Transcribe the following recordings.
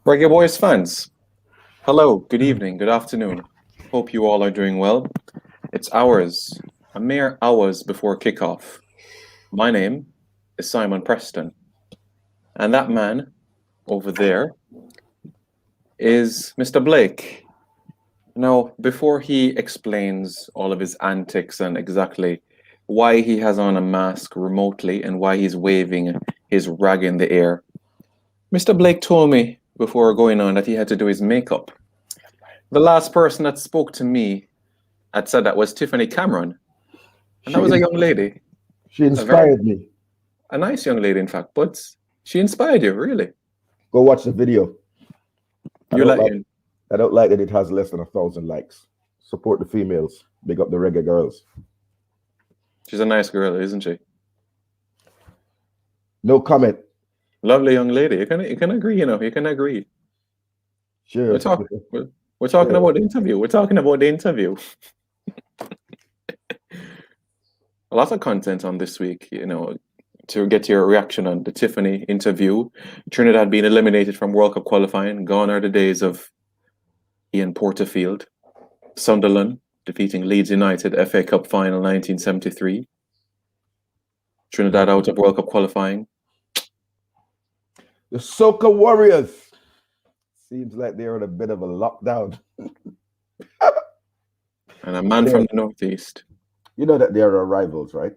Reggae Boyz fans, hello, good evening, good afternoon. Hope you all are doing well. It's hours, a mere hours before kickoff. My name is Simon Preston, and that man over there is Mr. Blake. Now, before he explains all of his antics and exactly why he has on a mask remotely and why he's waving his rag in the air, Mr. Blake told me before going on that he had to do his makeup. The last person that spoke to me had said that was Tiffany Cameron. And that was a young lady. She inspired me. A nice young lady, in fact, but she inspired you, really. Go watch the video. I You don't like that it has less than 1,000 likes. Support the females. Big up the reggae girls. She's a nice girl, isn't she? No comment. Lovely young lady. You can agree, you can agree. Sure. We're talking about the interview. We're talking about the interview. A lot of content on this week, to get your reaction on the Tiffany interview. Trinidad being eliminated from World Cup qualifying. Gone are the days of Ian Porterfield. Sunderland defeating Leeds United FA Cup final 1973. Trinidad out of World Cup qualifying. The Soca Warriors. Seems like they're in a bit of a lockdown. And a man from the Northeast. You know that they are our rivals, right?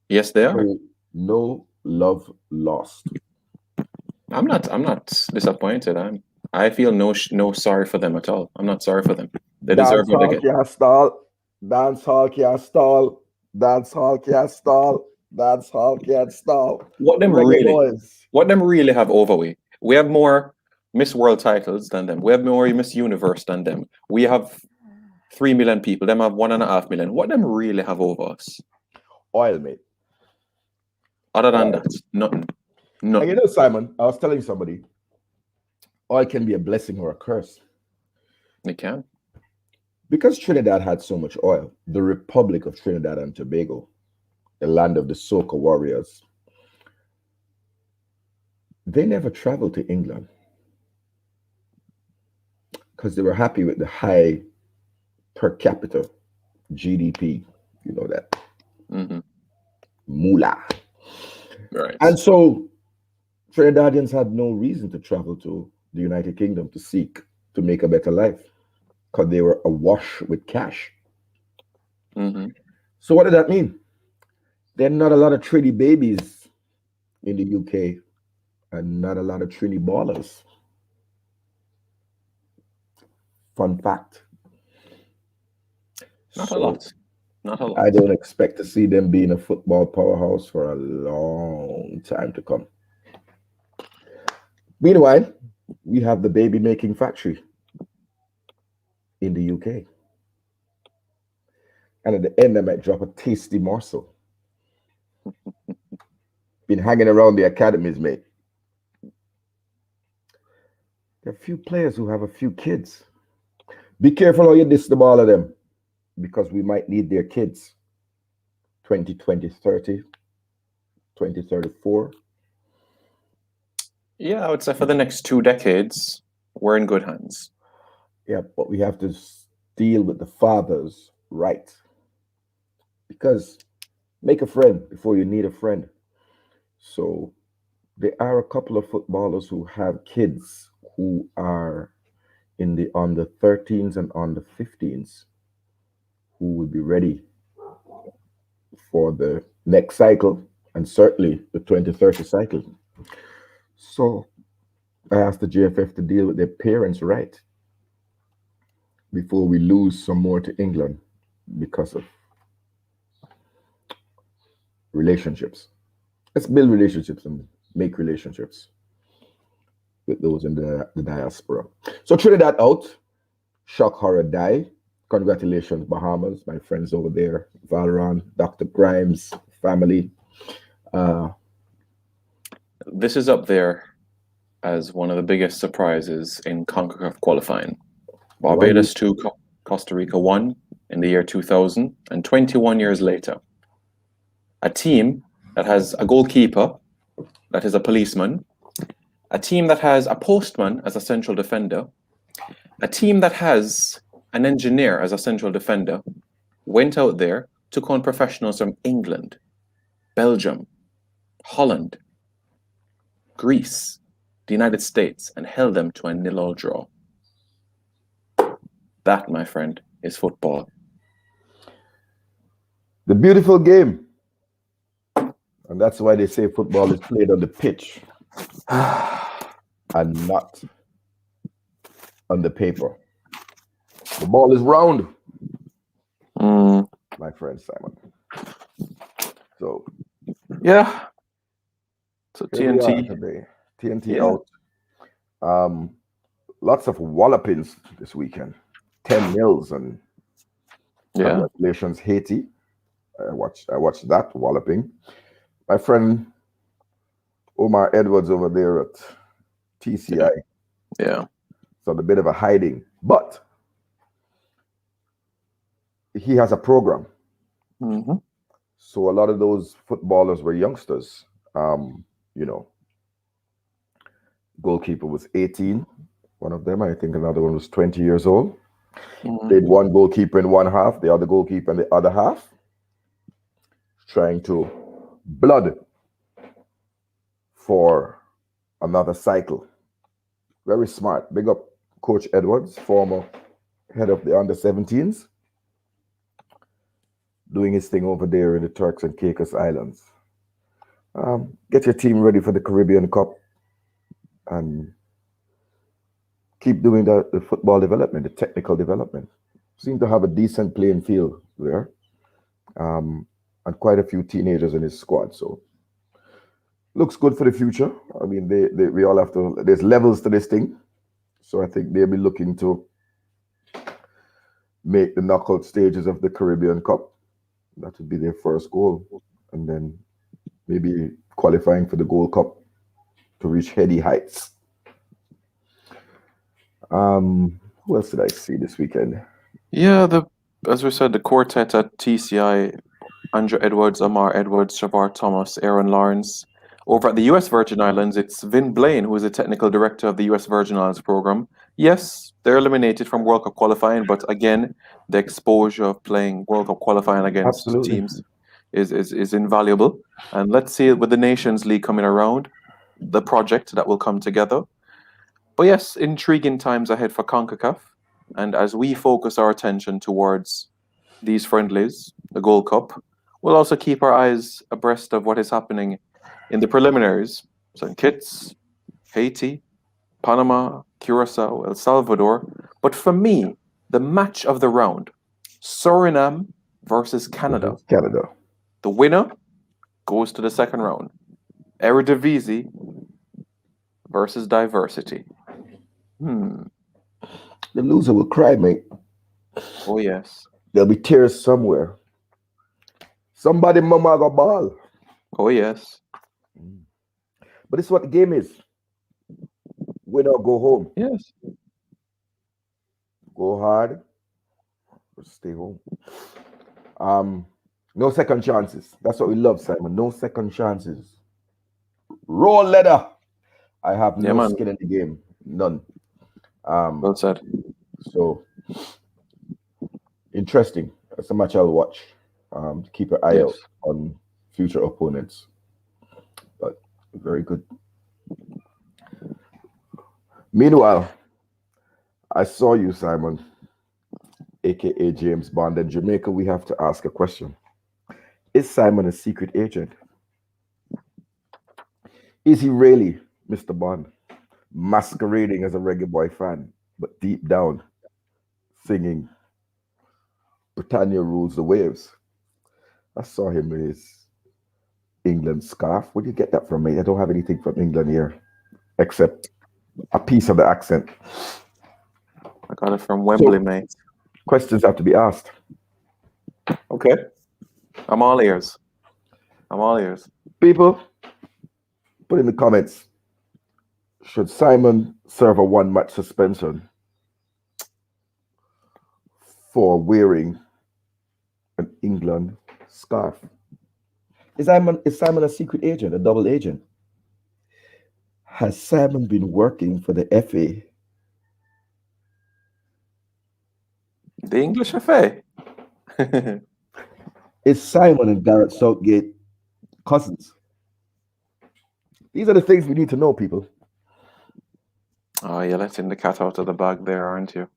Yes, they are. No love lost. I'm not disappointed. I feel no sorry for them at all. I'm not sorry for them. They deserve what they get. Dance hall can't stall. Dance hall can't stall. Dance hall can't stall. What them really have over we have more Miss World titles than them. We have more Miss Universe than them. We have 3 million people. Them have 1.5 million. What them really have over us? Oil, mate. Other than that, nothing. And Simon, I was telling somebody, oil can be a blessing or a curse. It can. Because Trinidad had so much oil, the Republic of Trinidad and Tobago, the land of the Soca Warriors, they never traveled to England because they were happy with the high per capita GDP. You know that. Mm-hmm. Moolah. Right. And so Trinidadians had no reason to travel to the United Kingdom to seek to make a better life because they were awash with cash. Mm-hmm. So what did that mean? There are not a lot of Trini babies in the UK and not a lot of Trini ballers. Fun fact. Not a lot. I don't expect to see them being a football powerhouse for a long time to come. Meanwhile, we have the baby making factory in the UK. And at the end, I might drop a tasty morsel. Been hanging around the academies, mate. There are a few players who have a few kids. Be careful how you diss the ball of them, because we might need their kids. 2020, 30, 2034. Yeah, I would say for the next 2 decades, we're in good hands. Yeah, but we have to deal with the fathers right. Because make a friend before you need a friend. So there are a couple of footballers who have kids who are on the 13s and on the 15s who will be ready for the next cycle and certainly the 2030 cycle. So I asked the GFF to deal with their parents right before we lose some more to England because of relationships. Let's build relationships and make relationships with those in the diaspora. So Trinidad out, shock horror die. Congratulations, Bahamas, my friends over there, Valron, Dr. Grimes, family. This is up there as one of the biggest surprises in Concacaf qualifying. Barbados 2, Costa Rica 1 in the year 2000, and 21 years later, a team that has a goalkeeper that is a policeman, a team that has a postman as a central defender, a team that has an engineer as a central defender, went out there, took on professionals from England, Belgium, Holland, Greece, the United States, and held them to a 0-0 draw. That, my friend, is football. The beautiful game. And that's why they say football is played on the pitch and not on the paper. The ball is round, my friend Simon. So, yeah. So here we are TNT today. TNT out. Lots of wallopings this weekend. 10-0 and congratulations, Haiti. I watched that walloping. My friend Omar Edwards over there at TCI. Yeah. So a bit of a hiding, but he has a program. Mm-hmm. So a lot of those footballers were youngsters. Goalkeeper was 18. One of them, I think another one was 20 years old. Mm-hmm. Played one goalkeeper in one half, the other goalkeeper in the other half, trying to blood for another cycle. Very smart. Big up Coach Edwards, former head of the under-17s, doing his thing over there in the Turks and Caicos Islands. Get your team ready for the Caribbean Cup and keep doing the football development, the technical development. Seem to have a decent playing field there, and quite a few teenagers in his squad. So looks good for the future. I mean, we all have to. There's levels to this thing, so I think they'll be looking to make the knockout stages of the Caribbean Cup. That would be their first goal, and then maybe qualifying for the Gold Cup to reach heady heights. Who else did I see this weekend? Yeah, as we said, the quartet at TCI, Andrew Edwards, Amar Edwards, Shavar Thomas, Aaron Lawrence. Over at the US Virgin Islands, it's Vin Blaine, who is the technical director of the US Virgin Islands program. Yes, they're eliminated from World Cup qualifying, but again, the exposure of playing World Cup qualifying against teams is invaluable. And let's see, with the Nations League coming around, the project that will come together. But yes, intriguing times ahead for Concacaf. And as we focus our attention towards these friendlies, the Gold Cup, we'll also keep our eyes abreast of what is happening in the preliminaries. St. Kitts, Haiti, Panama, Curacao, El Salvador. But for me, the match of the round, Suriname versus Canada. The winner goes to the second round. Eredivisie versus diversity. The loser will cry, mate. Oh, yes. There'll be tears somewhere. Somebody mama got ball. Oh, yes. But it's what the game is. Win or go home. Yes. Go hard or stay home. No second chances. That's what we love, Simon. No second chances. Raw leather. I have no skin in the game. None. Well said. So interesting. That's a match I'll watch. Keep an eye out on future opponents. But very good. Meanwhile, I saw you, Simon, aka James Bond. In Jamaica, we have to ask a question. Is Simon a secret agent? Is he really Mr. Bond, masquerading as a reggae boy fan, but deep down singing Britannia Rules the Waves? I saw him with his England scarf. Where do you get that from, mate? I don't have anything from England here, except a piece of the accent. I got it from Wembley, mate. Questions have to be asked. Okay. I'm all ears. People, put in the comments, should Simon serve a one-match suspension for wearing an England scarf? Is Simon a secret agent, a double agent? Has Simon been working for the FA? The English FA. Is Simon and Garrett Southgate cousins? These are the things we need to know, people. Oh, you're letting the cat out of the bag there, aren't you?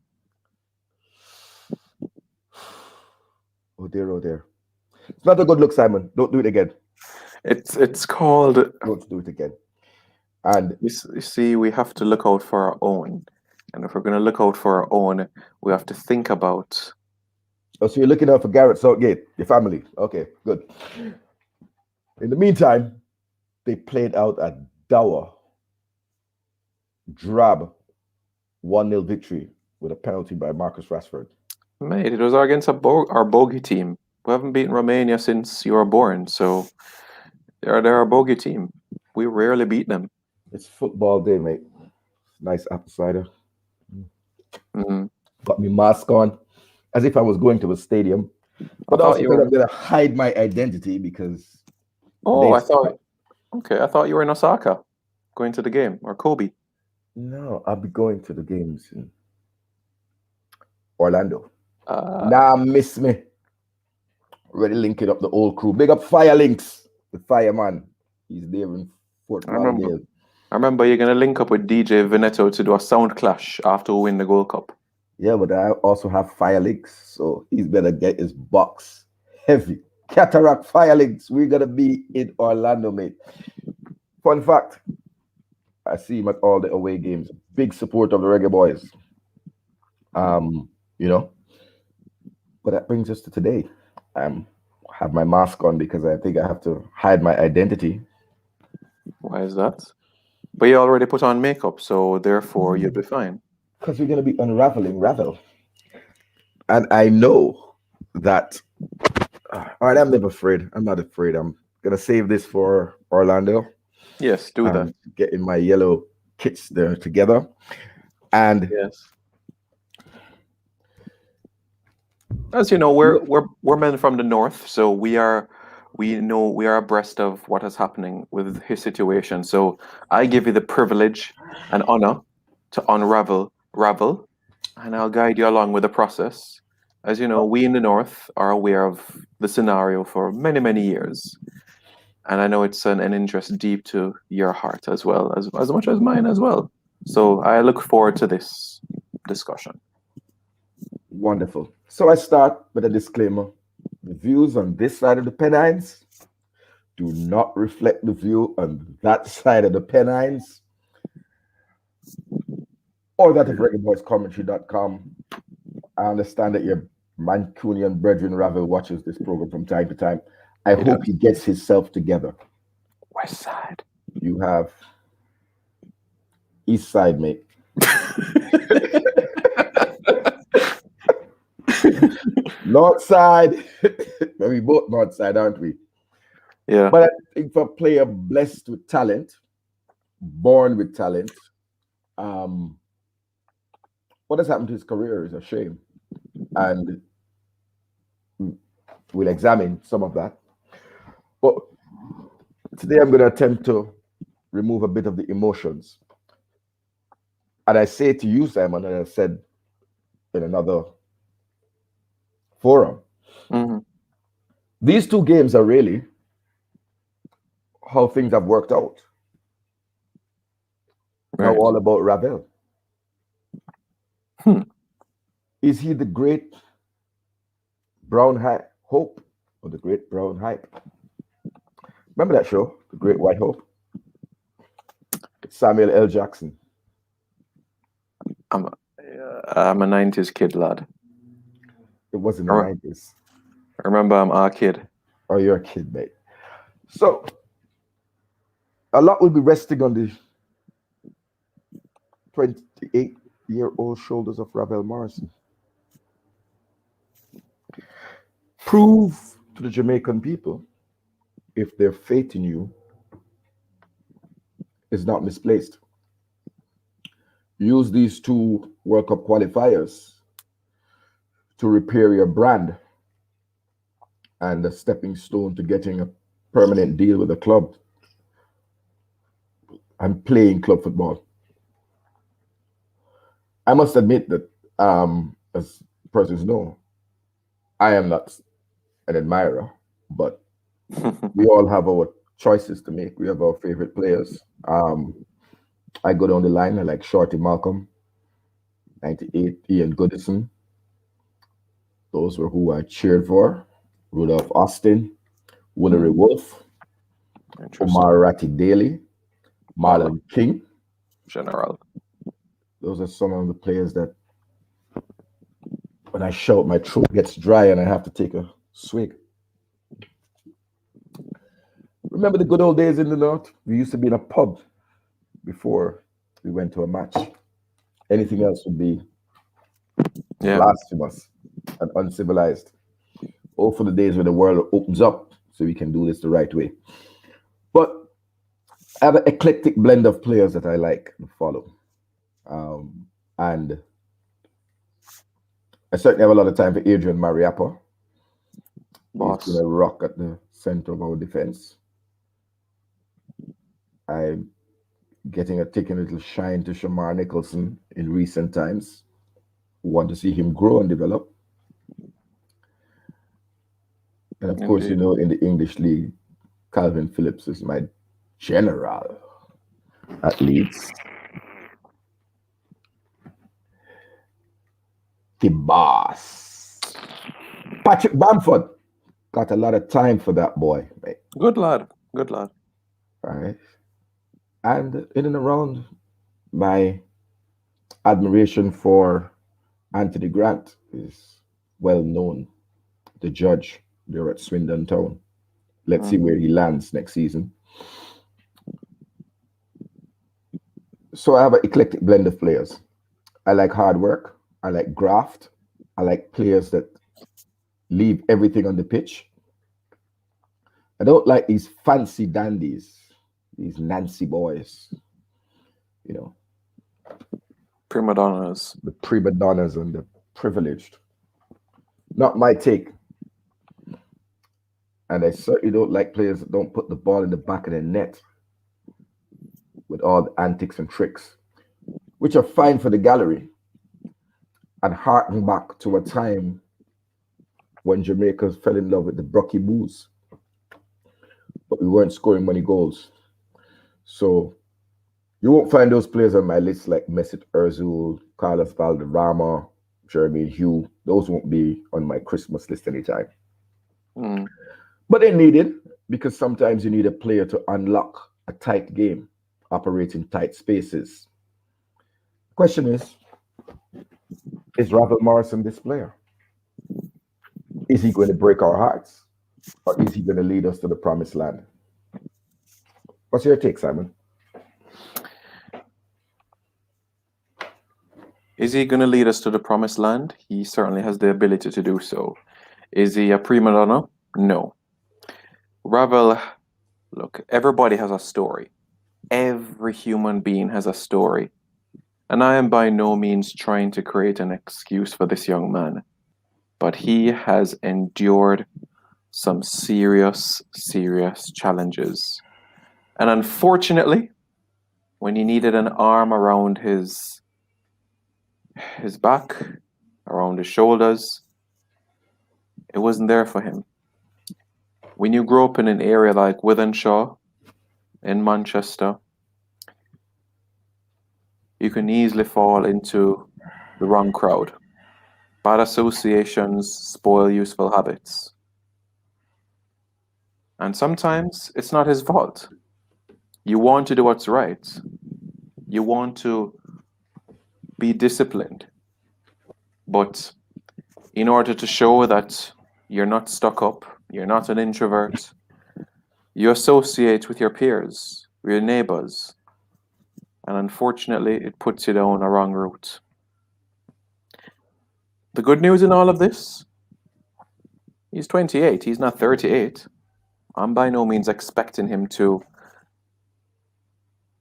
Oh dear, oh dear. It's not a good look, Simon. Don't do it again. It's called. Don't do it again. And You see, we have to look out for our own, and if we're going to look out for our own, we have to think about. oh, so you're looking out for Garrett Southgate, your family. Okay, good. In the meantime, they played out a dour, drab 1-0 victory with a penalty by Marcus Rashford. Mate, it was against our bogey team. We haven't beaten Romania since you were born, so they're our bogey team. We rarely beat them. It's football day, mate. Nice apple cider. Mm. Got me mask on, as if I was going to a stadium. But also, I'm going to hide my identity because. Oh, I thought. Okay, I thought you were in Osaka, going to the game, or Kobe. No, I'll be going to the games in Orlando. Nah, miss me. Already linking up the old crew. Big up Fire Links, the fireman. He's there in Fort Lauderdale. I remember you're going to link up with DJ Veneto to do a sound clash after we win the Gold Cup. Yeah, but I also have Fire Links, so he's better get his box heavy. Cataract Fire Links. We're going to be in Orlando, mate. Fun fact, I see him at all the away games. Big support of the Reggae Boyz. You know. But that brings us to today. I have my mask on because I think I have to hide my identity. Why is that? But you already put on makeup, so therefore you'll be fine. Because we're going to be unraveling Ravel. And I know that. All right, I'm never afraid. I'm not afraid. I'm going to save this for Orlando. Yes, do that. Getting my yellow kits there together. And yes. As you know, we're men from the north, so we are abreast of what is happening with his situation. So I give you the privilege and honor to unravel Ravel, and I'll guide you along with the process. As you know, we in the north are aware of the scenario for many, many years. And I know it's an interest deep to your heart as well, as much as mine as well. So I look forward to this discussion. Wonderful. So I start with a disclaimer. The views on this side of the Pennines do not reflect the view on that side of the Pennines or that of reggaeboyscommentary.com. I understand that your Mancunian brethren Ravel watches this program from time to time. I hope he gets himself together. West side. You have east side, mate. North side. We both north side, aren't we? Yeah. But I think for a player blessed with talent, born with talent, what has happened to his career is a shame. And we'll examine some of that. But today I'm going to attempt to remove a bit of the emotions. And I say to you, Simon, and I said in another forum, these two games are really how things have worked out. Right. Now all about Ravel. Is he the great brown hope or the great brown hype? Remember that show, The Great White Hope? Samuel L. Jackson. I'm a 90s kid, lad. It wasn't the 90s. I remember I'm a kid. Oh, you're a kid, mate. So, a lot will be resting on the 28-year-old shoulders of Ravel Morrison. Prove to the Jamaican people if their faith in you is not misplaced. Use these two World Cup qualifiers to repair your brand and a stepping stone to getting a permanent deal with the club. I'm playing club football. I must admit that, as persons know, I am not an admirer, but we all have our choices to make. We have our favorite players. I go down the line. I like Shorty Malcolm, 98, Ian Goodison. Those were who I cheered for. Rudolph Austin, Willery Wolf, Interesting. Omar Ratty Daly, Marlon King. General. Those are some of the players that when I shout, my throat gets dry and I have to take a swig. Remember the good old days in the North? We used to be in a pub before we went to a match. Anything else would be blasphemous and uncivilized. All for the days where the world opens up so we can do this the right way. But I have an eclectic blend of players that I like and follow. And I certainly have a lot of time for Adrian Mariappa. He's been a rock at the center of our defense. I'm taking a little shine to Shamar Nicholson in recent times. Want to see him grow and develop. And of course, in the English league, Calvin Phillips is my general at Leeds. The boss. Patrick Bamford. Got a lot of time for that boy, mate. Good lad. Good lad. All right. And in and around, my admiration for Anthony Grant is well known. The judge there at Swindon Town. Let's see where he lands next season. So I have an eclectic blend of players. I like hard work. I like graft. I like players that leave everything on the pitch. I don't like these fancy dandies, these Nancy boys, Prima donnas. The prima donnas and the privileged. Not my take. And I certainly don't like players that don't put the ball in the back of the net with all the antics and tricks, which are fine for the gallery and harken back to a time when Jamaica fell in love with the Brocky Bulls, but we weren't scoring many goals. So you won't find those players on my list like Mesut Ozil, Carlos Valderrama, Jeremy Hugh. Those won't be on my Christmas list anytime. But they're needed because sometimes you need a player to unlock a tight game, operate in tight spaces. The question is Ravel Morrison this player? Is he going to break our hearts? Or is he going to lead us to the promised land? What's your take, Simon? Is he going to lead us to the promised land? He certainly has the ability to do so. Is he a prima donna? No. Ravel, look, everybody has a story. Every human being has a story. And I am by no means trying to create an excuse for this young man. But he has endured some serious, serious challenges. And unfortunately, when he needed an arm around his back, around his shoulders, it wasn't there for him. When you grow up in an area like Wythenshawe in Manchester, you can easily fall into the wrong crowd. Bad associations spoil useful habits. And sometimes it's not his fault. You want to do what's right. You want to be disciplined. But in order to show that you're not stuck up, you're not an introvert, you associate with your peers, your neighbors, and unfortunately, it puts you down a wrong route. The good news in all of this, he's 28, he's not 38. I'm by no means expecting him to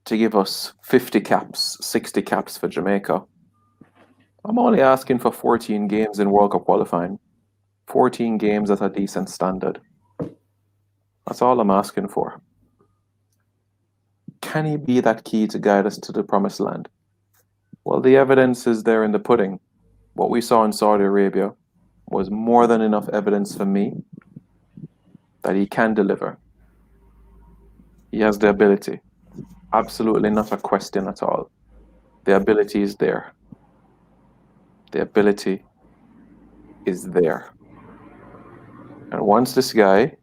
give us 50 caps, 60 caps for Jamaica. I'm only asking for 14 games in World Cup qualifying. 14 games at a decent standard. That's all I'm asking for. Can he be that key to guide us to the promised land? Well, the evidence is there in the pudding. What we saw in Saudi Arabia was more than enough evidence for me that he can deliver. He has the ability. Absolutely not a question at all. The ability is there. The ability is there. And once this guy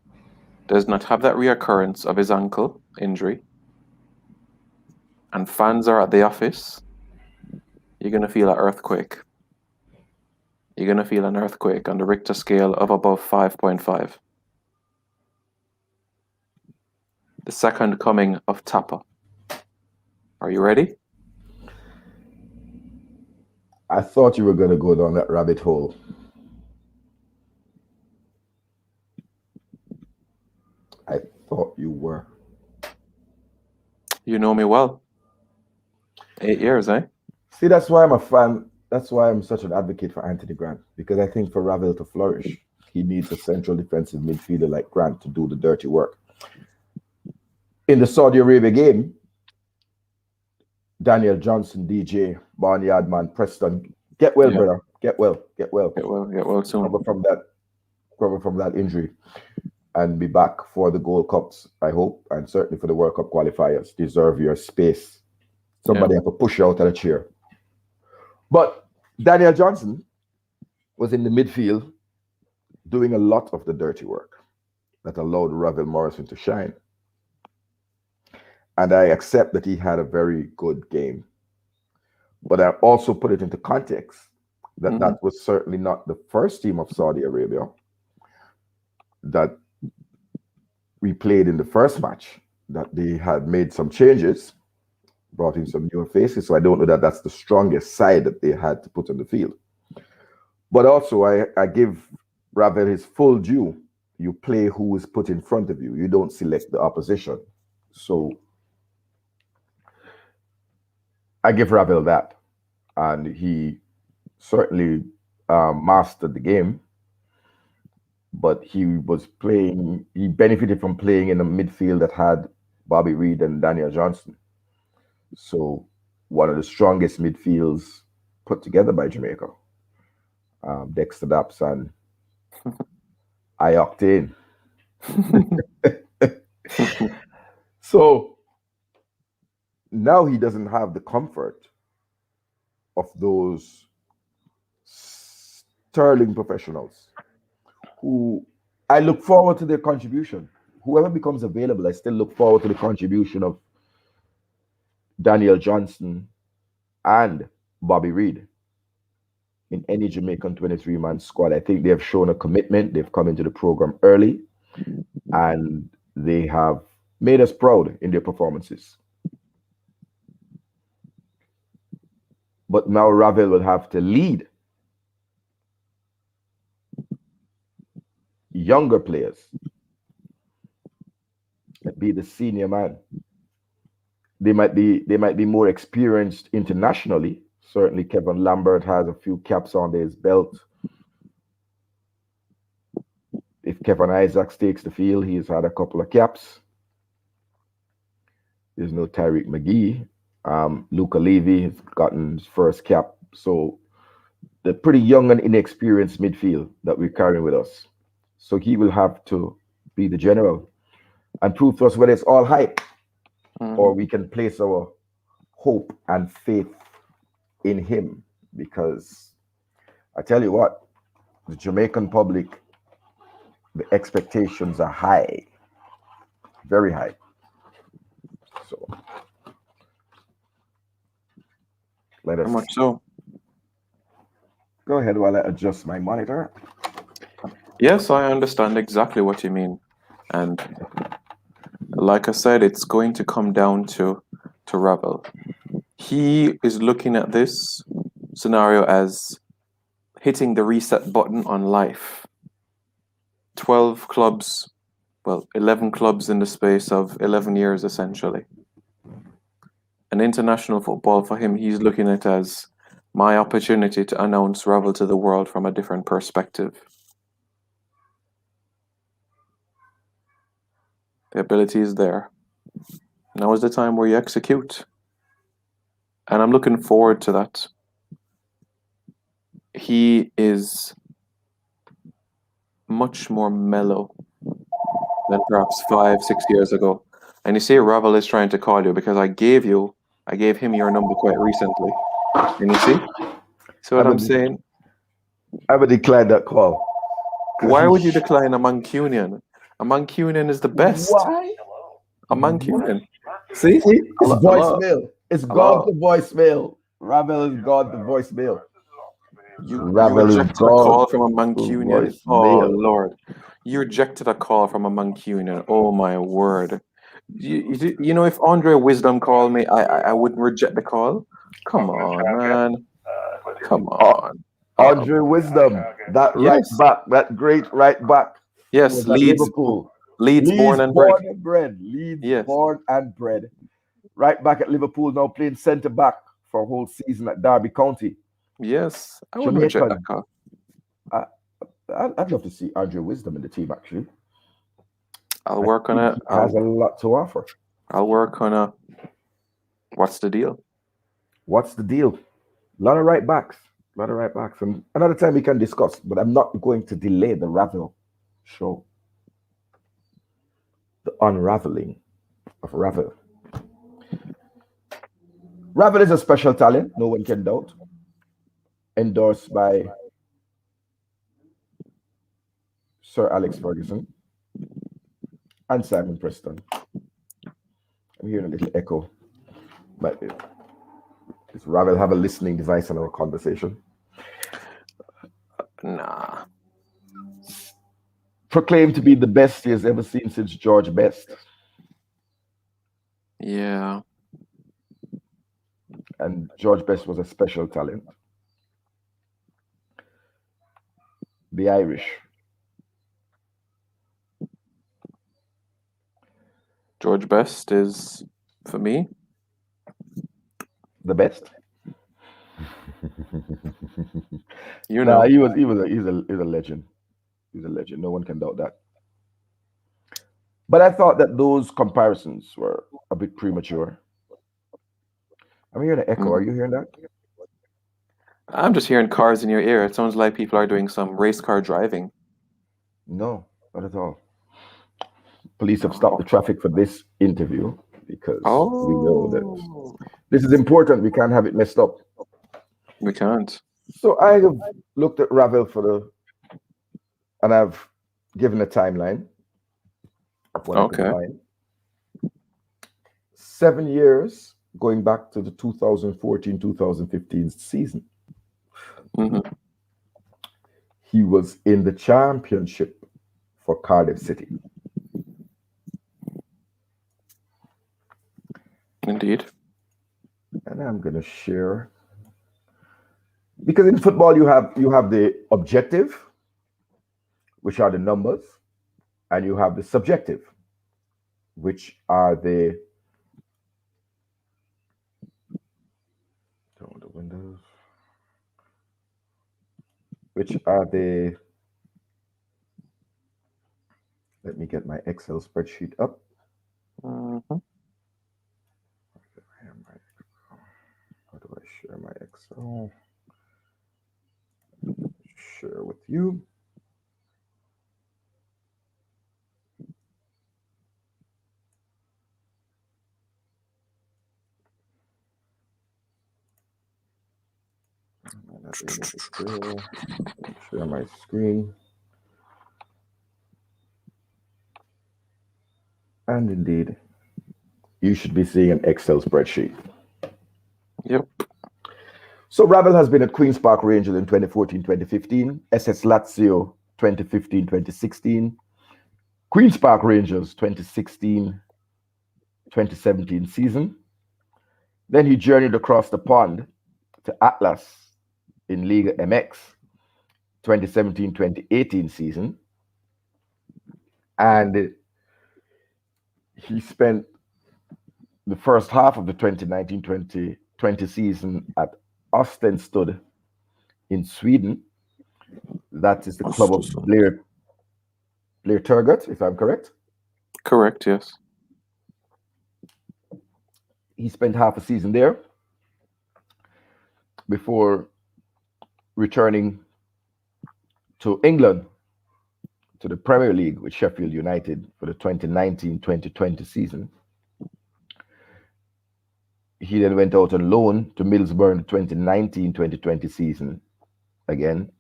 does not have that reoccurrence of his ankle injury, and fans are at the office, you're going to feel an earthquake. You're going to feel an earthquake on the Richter scale of above 5.5. The second coming of Tapa. Are you ready? I thought you were going to go down that rabbit hole. I thought you were. You know me well. 8 years, eh? See, that's why I'm a fan. That's why I'm such an advocate for Anthony Grant, because I think for Ravel to flourish, he needs a central defensive midfielder like Grant to do the dirty work. In the Saudi Arabia game, Daniel Johnson, DJ, Barnyard man, Preston, get well, brother. Get well. Get well soon. Recover from that injury and be back for the Gold Cups, I hope, and certainly for the World Cup qualifiers. Deserve your space. Somebody have to push you out of the chair. But Daniel Johnson was in the midfield doing a lot of the dirty work that allowed Ravel Morrison to shine. And I accept that he had a very good game. But I also put it into context that that was certainly not the first team of Saudi Arabia that we played in the first match, that they had made some changes, brought in some newer faces. So I don't know that that's the strongest side that they had to put on the field. But also I give Ravel his full due. You play who is put in front of you. You don't select the opposition. So I give Ravel that. And he certainly mastered the game. But he benefited from playing in a midfield that had Bobby Reid and Daniel Johnson. So one of the strongest midfields put together by Jamaica. Dexter Daps and I-Octane. So now he doesn't have the comfort of those sterling professionals who I look forward to their contribution. Whoever becomes available, I still look forward to the contribution of Daniel Johnson and Bobby Reid in any Jamaican 23-man squad. I think they have shown a commitment. They've come into the program early and they have made us proud in their performances. But now Ravel will have to lead younger players, be the senior man. They might be more experienced internationally. Certainly Kevin Lambert has a few caps under his belt. If Kevin Isaacs takes the field, he's had a couple of caps. There's no Tyreek McGee. Luca Levy has gotten his first cap. So the pretty young and inexperienced midfield that we're carrying with us. So he will have to be the general and prove to us whether it's all hype or we can place our hope and faith in him. Because I tell you what, the Jamaican public, the expectations are high, very high. So let us. How much so? Go ahead while I adjust my monitor. Yes, I understand exactly what you mean. And like I said, it's going to come down to Ravel. He is looking at this scenario as hitting the reset button on life. 12 clubs, 11 clubs in the space of 11 years, essentially. An international football for him, he's looking at it as my opportunity to announce Ravel to the world from a different perspective. The ability is there. Now is the time where you execute. And I'm looking forward to that. He is much more mellow than perhaps 5, 6 years ago. And you see, Ravel is trying to call you because I gave him your number quite recently. And you see what I'm saying? I would decline that call. Why would you decline a Mancunian? A Mancunian is the best. Why? A Mancunian. See? It's Hello. voicemail. It's Hello. gone to voicemail. Ravel is gone to voicemail. You Ravel is rejected a gone call from a to Mancunian. Oh, voicemail. Lord. You rejected a call from a Mancunian. Oh, my word. You know, if Andre Wisdom called me, I wouldn't reject the call. Come on, man. Come on. Andre Wisdom, that right Yes. back, that great right back. Yes, was at Leeds. Liverpool. Leeds born and bred. Leeds Yes. born and bred. Right back at Liverpool, now playing centre back for a whole season at Derby County. Yes, I wouldn't reject that Jamaican. call. I'd love to see Andre Wisdom in the team, actually. I'll work on it. He has a lot to offer. I'll work on a. What's the deal? What's the deal? A lot of right backs. And another time we can discuss, but I'm not going to delay the Ravel show. The unraveling of Ravel. Ravel is a special talent, no one can doubt. Endorsed by Sir Alex Ferguson and Simon Preston. I'm hearing a little echo, but does Ravel have a listening device on our conversation? Nah. Proclaimed to be the best he has ever seen since George Best. Yeah. And George Best was a special talent. The Irish. George Best is, for me, the best. You know, he's a legend. He's a legend. No one can doubt that. But I thought that those comparisons were a bit premature. I'm hearing an echo. Are you hearing that? I'm just hearing cars in your ear. It sounds like people are doing some race car driving. No, not at all. Police have stopped the traffic for this interview because we know that this is important. We can't have it messed up. We can't. So I have looked at Ravel and I've given a timeline of when I could find. 7 years going back to the 2014-2015 season. Mm-hmm. He was in the championship for Cardiff City. Indeed. And I'm going to share, because in football you have the objective, which are the numbers, and you have the subjective, which are the windows, which are the, let me get my Excel spreadsheet up. Mm-hmm. How do I share my Excel? Share with you. Share my screen. And indeed, you should be seeing an Excel spreadsheet. Yep. So Ravel has been at Queen's Park Rangers in 2014-2015, SS Lazio 2015-2016, Queen's Park Rangers 2016-2017 season. Then he journeyed across the pond to Atlas in Liga MX 2017-2018 season. And he spent the first half of the 2019-2020 season at Östensund in Sweden. That is the club of Blair Turgott, if I'm correct. Correct, yes. He spent half a season there before returning to England to the Premier League with Sheffield United for the 2019-2020 season. He then went out on loan to Middlesbrough in the 2019-2020 season again,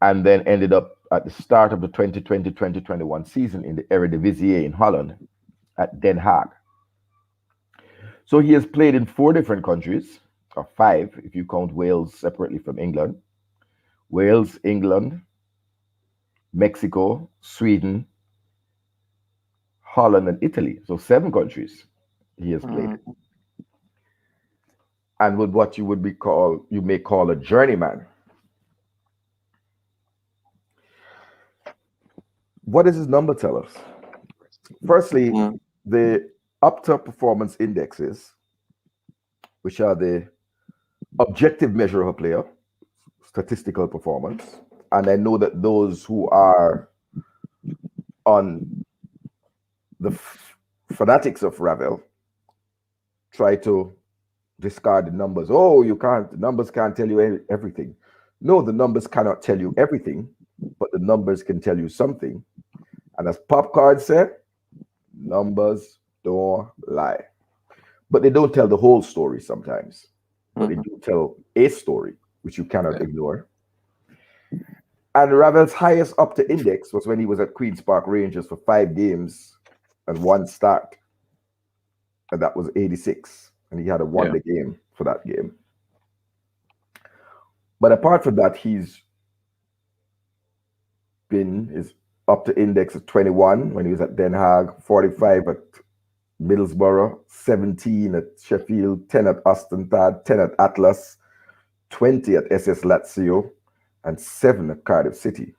and then ended up at the start of the 2020-2021 season in the Eredivisie in Holland at Den Haag. So he has played in 4 different countries, or 5 if you count Wales separately from England. Wales, England, Mexico, Sweden, Holland, and Italy. So 7 countries he has played in. And with what you may call a journeyman. What does his number tell us? Firstly, the Opta performance indexes, which are the objective measure of a player, statistical performance. And I know that those who are on the fanatics of Ravel try to discard the numbers. Oh, the numbers can't tell you everything. No, the numbers cannot tell you everything, but the numbers can tell you something. And as Popcard said, numbers don't lie. But they don't tell the whole story sometimes. But they do tell a story, which you cannot ignore. And Ravel's highest Opta index was when he was at Queen's Park Rangers for 5 games and 1 start. And that was 86. And he had a wonder game for that game. But apart from that, his Opta index of 21 when he was at Den Haag, 45 at Middlesbrough, 17 at Sheffield, 10 at Ostentad, 10 at Atlas, 20 at SS Lazio, and 7 at Cardiff City.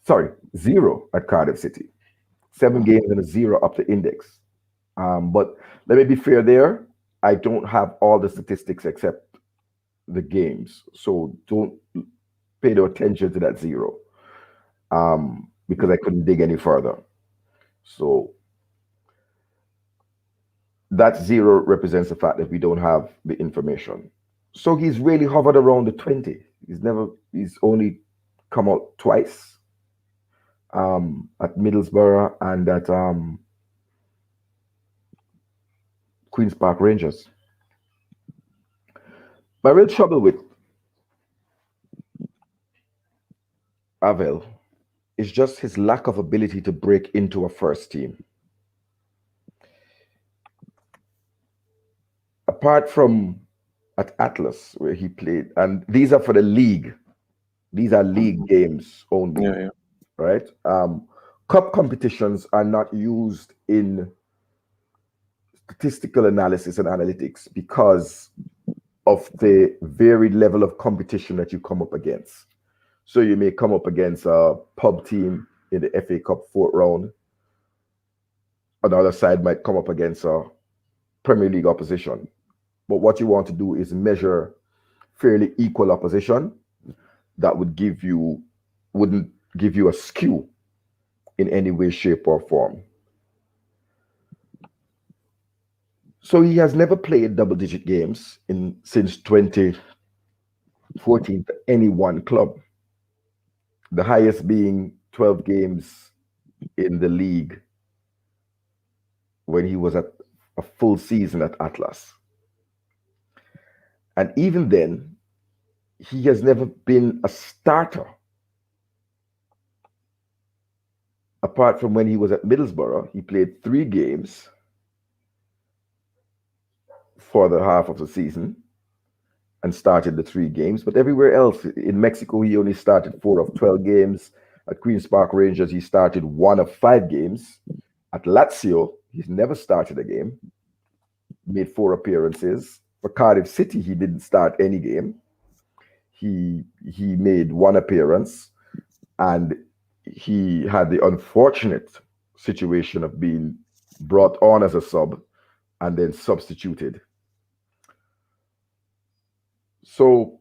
Sorry, 0 at Cardiff City. 7 games and a 0 Opta index. But let me be fair there. I don't have all the statistics except the games. So don't pay no attention to that 0. Because I couldn't dig any further. So that 0 represents the fact that we don't have the information. So he's really hovered around the 20. He's only come out twice at Middlesbrough and at Queen's Park Rangers. My real trouble with Ravel is just his lack of ability to break into a first team. Apart from at Atlas, where he played, and these are for the league. These are league games only, right? Cup competitions are not used in statistical analysis and analytics because of the varied level of competition that you come up against. So you may come up against a pub team in the FA Cup 4th round. Another side might come up against a Premier League opposition. But what you want to do is measure fairly equal opposition that wouldn't give you a skew in any way, shape, or form. So he has never played double-digit games since 2014 for any one club. The highest being 12 games in the league when he was at a full season at Atlas. And even then, he has never been a starter. Apart from when he was at Middlesbrough, he played 3 games for the half of the season and started the 3 games. But everywhere else, in Mexico, he only started 4 of 12 games. At Queen's Park Rangers, he started 1 of 5 games. At Lazio, he's never started a game. Made 4 appearances. For Cardiff City, he didn't start any game. He made 1 appearance, and he had the unfortunate situation of being brought on as a sub and then substituted. So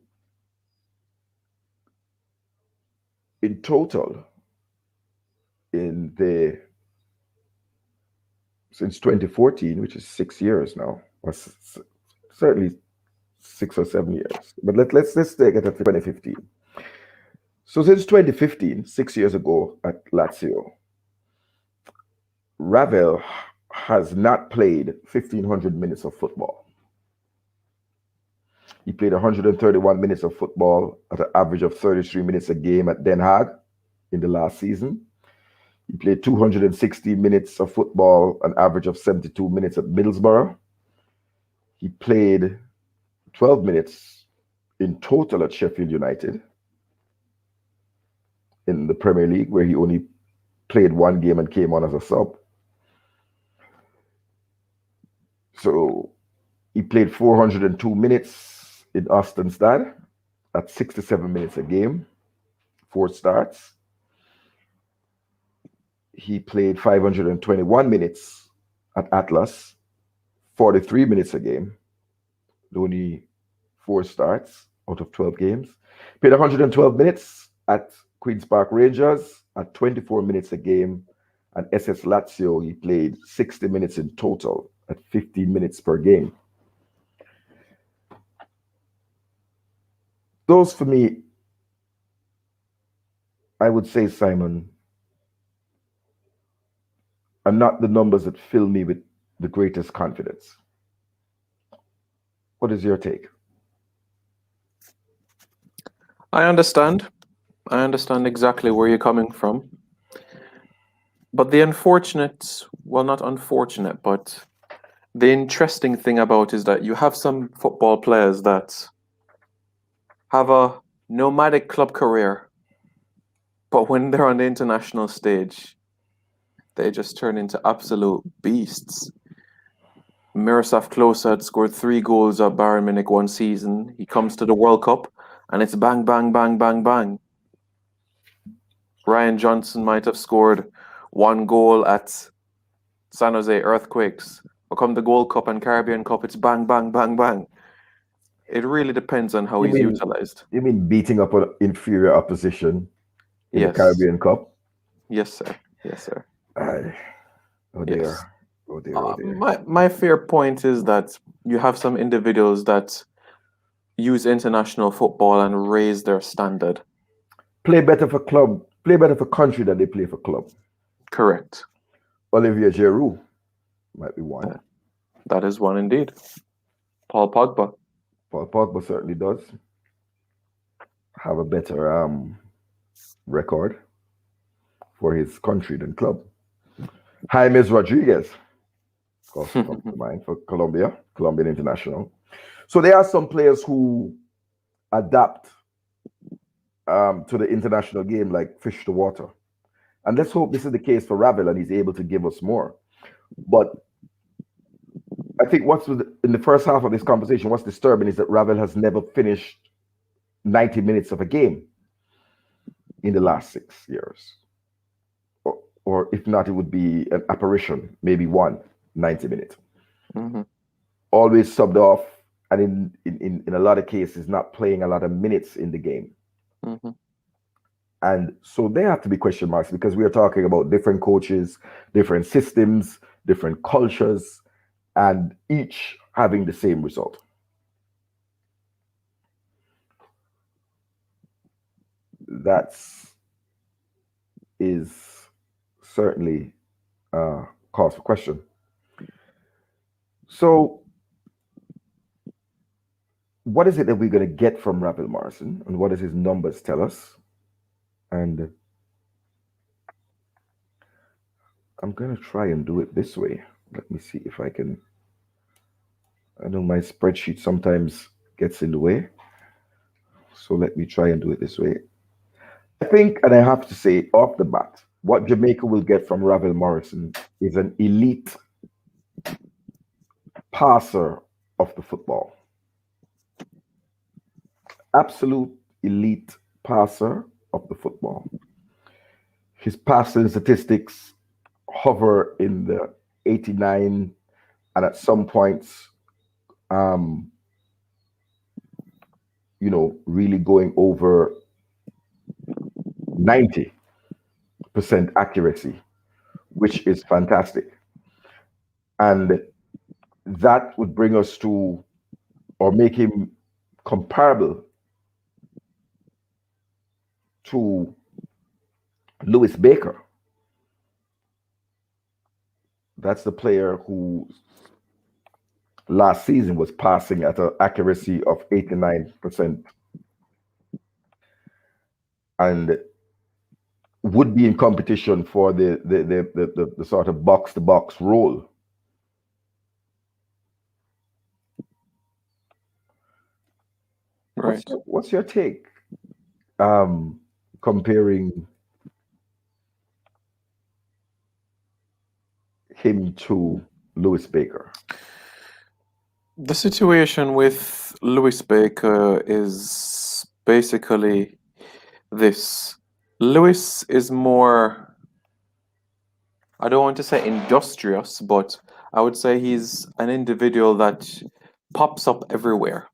in total, in the since 2014, which is 6 years now, or certainly 6 or 7 years. But let's take it at 2015. So since 2015, 6 years ago at Lazio, Ravel has not played 1,500 minutes of football. He played 131 minutes of football at an average of 33 minutes a game at Den Haag in the last season. He played 260 minutes of football, an average of 72 minutes at Middlesbrough. He played 12 minutes in total at Sheffield United in the Premier League, where he only played one game and came on as a sub. So he played 402 minutes in Ostenstad at 67 minutes a game, 4 starts. He played 521 minutes at Atlas, 43 minutes a game, only 4 starts out of 12 games. Played 112 minutes at Queen's Park Rangers at 24 minutes a game. And SS Lazio, he played 60 minutes in total at 15 minutes per game. Those for me, I would say, Simon, are not the numbers that fill me with the greatest confidence. What is your take? I understand. I understand exactly where you're coming from. But the unfortunate, well, not unfortunate, but the interesting thing about is that you have some football players that have a nomadic club career, but when they're on the international stage, they just turn into absolute beasts. Miroslav Klose had scored 3 goals at Bayern Munich one season. He comes to the World Cup, and it's bang, bang, bang, bang, bang. Ryan Johnson might have scored 1 goal at San Jose Earthquakes. But come the Gold Cup and Caribbean Cup, it's bang, bang, bang, bang. It really depends on how he's utilized. You mean beating up an inferior opposition in the Yes. Caribbean Cup? Yes, sir. Yes, sir. Oh dear. Yes. Oh dear. Oh dear. My fair point is that you have some individuals that use international football and raise their standard. Play better for club, play better for country than they play for club. Correct. Olivier Giroud might be one. That is one indeed. Paul Pogba. Paul Pogba certainly does have a better record for his country than club. James Rodriguez, of course, comes to mind for Colombian international. So there are some players who adapt to the international game like fish to water. And let's hope this is the case for Ravel and he's able to give us more. But I think in the first half of this conversation, what's disturbing is that Ravel has never finished 90 minutes of a game in the last 6 years. Or if not, it would be an apparition, maybe 90 minutes. Mm-hmm. Always subbed off, and in a lot of cases, not playing a lot of minutes in the game. Mm-hmm. And so there have to be question marks because we are talking about different coaches, different systems, different cultures, and each having the same result. That is certainly cause for question. So what is it that we're going to get from Ravel Morrison, and what does his numbers tell us? And I'm going to try and do it this way. Let me see if I can. I know my spreadsheet sometimes gets in the way. So let me try and do it this way. I think, and I have to say off the bat, what Jamaica will get from Ravel Morrison is an elite passer of the football. Absolute elite passer of the football. His passing statistics hover in the 89 and at some points, really going over 90% accuracy, which is fantastic. And that would bring us to, or make him comparable to Lewis Baker. That's the player who last season was passing at an accuracy of 89% and would be in competition for the sort of box to box role. Right. What's your take comparing him to Lewis Baker? The situation with Lewis Baker is basically this. Lewis is more, I don't want to say industrious, but I would say he's an individual that pops up everywhere,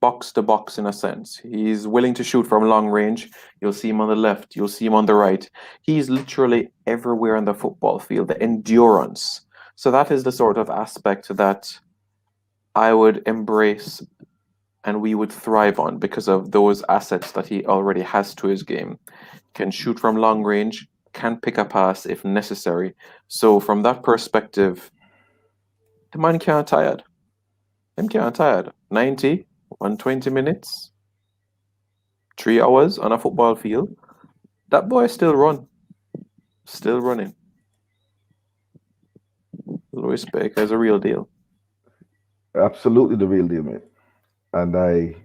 box to box in a sense. He's willing to shoot from long range. You'll see him on the left, you'll see him on the right. He's literally everywhere on the football field, the endurance. So that is the sort of aspect that I would embrace and we would thrive on because of those assets that he already has to his game. Can shoot from long range, can pick a pass if necessary. So from that perspective, the man can't tired. Him can't tired. 90, 120 minutes, 3 hours on a football field. That boy still run. Still running. Lewis Baker is a real deal. Absolutely the real deal, mate. And I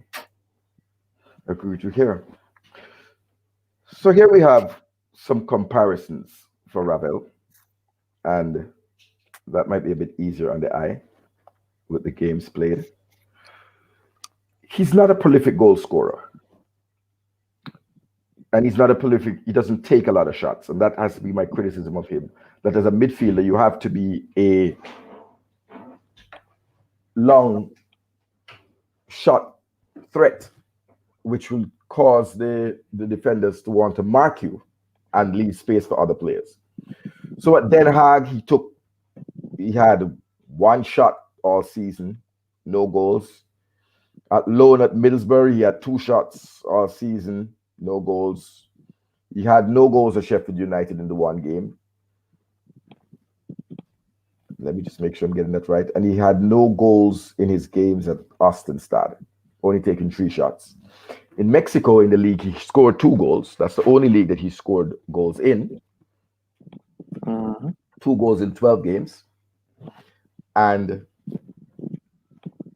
agree with you here. So here we have some comparisons for Ravel, and that might be a bit easier on the eye with the games played. He's not a prolific goal scorer. And he's not a prolific, he doesn't take a lot of shots. And that has to be my criticism of him. That as a midfielder, you have to be a long shot threat, which will cause the defenders to want to mark you and leave space for other players. So at Den Haag, he had one shot all season, no goals. At loan at Middlesbrough, he had 2 shots all season, no goals. He had no goals at Sheffield United in the one game. Let me just make sure I'm getting that right. And he had no goals in his games at Austin Stade, only taking 3 shots. In Mexico, in the league, he scored 2 goals. That's the only league that he scored goals in. 2 goals in 12 games. And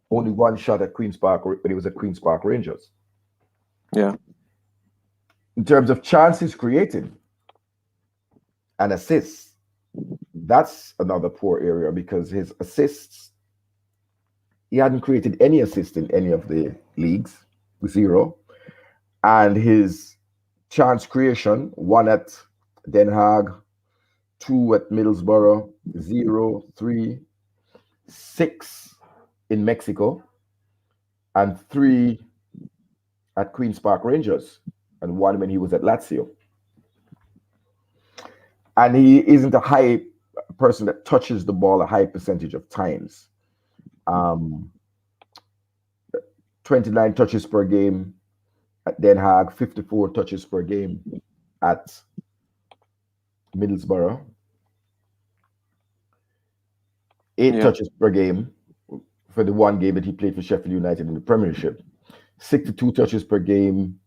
only 1 shot at Queen's Park when he was at Queen's Park Rangers. Yeah. In terms of chances created and assists, that's another poor area because his assists, he hadn't created any assist in any of the leagues, 0. And his chance creation, 1 at Den Haag, 2 at Middlesbrough, 0, 3, 6 in Mexico, and 3 at Queen's Park Rangers, and 1 when he was at Lazio. And he isn't a high person that touches the ball a high percentage of times. 29 touches per game at Den Haag, 54 touches per game at Middlesbrough, 8 touches per game for the 1 game that he played for Sheffield United in the Premiership, 62 touches per game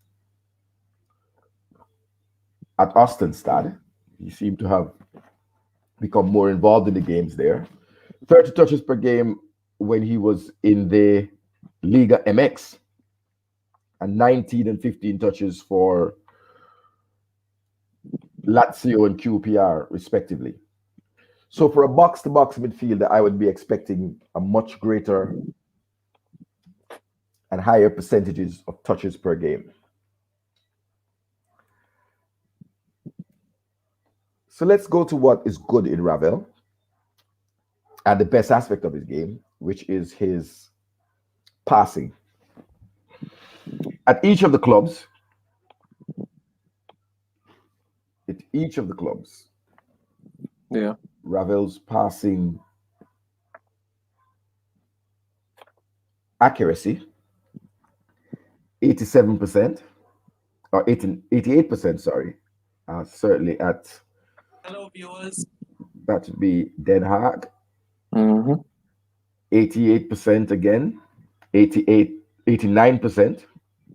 at Austin Stade. He seemed to have become more involved in the games there. 30 touches per game when he was in the Liga MX, and 19 and 15 touches for Lazio and QPR, respectively. So for a box-to-box midfielder, I would be expecting a much greater and higher percentages of touches per game. So let's go to what is good in Ravel and the best aspect of his game, which is his passing. At each of the clubs, Ravel's passing accuracy, 87%, or 88%, sorry. Certainly at, Hello, viewers. that would be Den Haag. Mm-hmm. 88% again, 89%,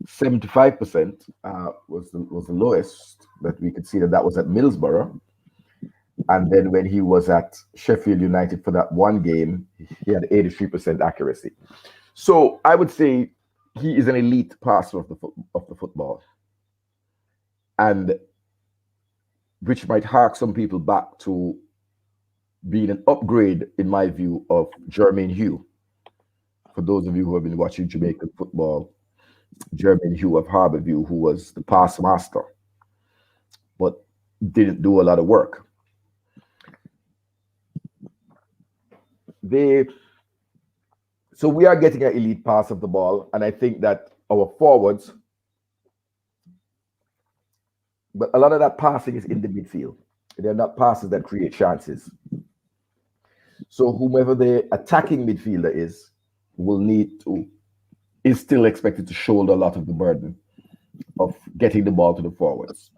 75% was the lowest that we could see, that was at Middlesbrough. And then when he was at Sheffield United for that one game, he had 83% accuracy. So I would say he is an elite passer of the football, and which might hark some people back to being an upgrade, in my view, of Jermaine Hugh. For those of you who have been watching Jamaican football, Jermaine Hugh of Harborview, who was the pass master, but didn't do a lot of work. So we are getting an elite pass of the ball, and I think that our forwards, but a lot of that passing is in the midfield. They're not passes that create chances. So whomever the attacking midfielder is still expected to shoulder a lot of the burden of getting the ball to the forwards.